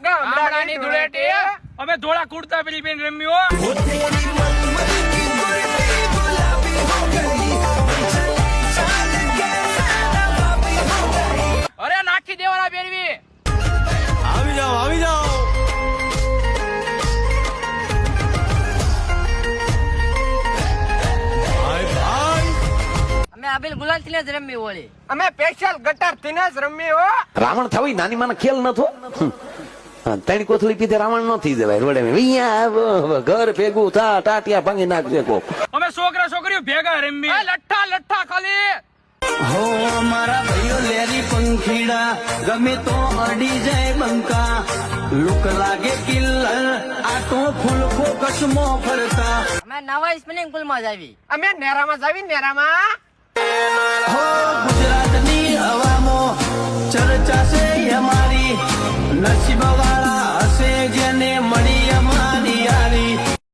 ગામડાની ધૂળેટી અમે ધોળા કુર્તા પેલી બેન રમ્યો. અરે નાખી દેવાના બેરવી. આવી જાઓ આવી જાઓ. અમે આબેલ ગુલાલ થી જ રમી હોળી. અમે સ્પેશિયલ ગટર થી જ રમી હો. રાવણ થવી નાની માનો ખેલ નતો. ત્રણ કોથળી પીધે રાવણ ન થઈ જવાય. રોડે ઘર ભેગું થા ટાટિયા ભાંગી નાખશે કોક. અમે છોકરા છોકરીઓ ભેગા રમી. લઠ્ઠા લઠ્ઠા ખાલી હો મારા ભાઈઓ લેરી પંખીડા ગમે તો અડી જાય બંકા લુક લાગે કિલ્લર આ તો ફૂલ ફોકસમો ફરતા. અમે નવા સ્વિમિંગ પુલ માં જ આવી. અમે નેરામાં જાવી નેરામાં. હો ગુજરાતની હવામાં ચર્ચા છે અમારી નસીબ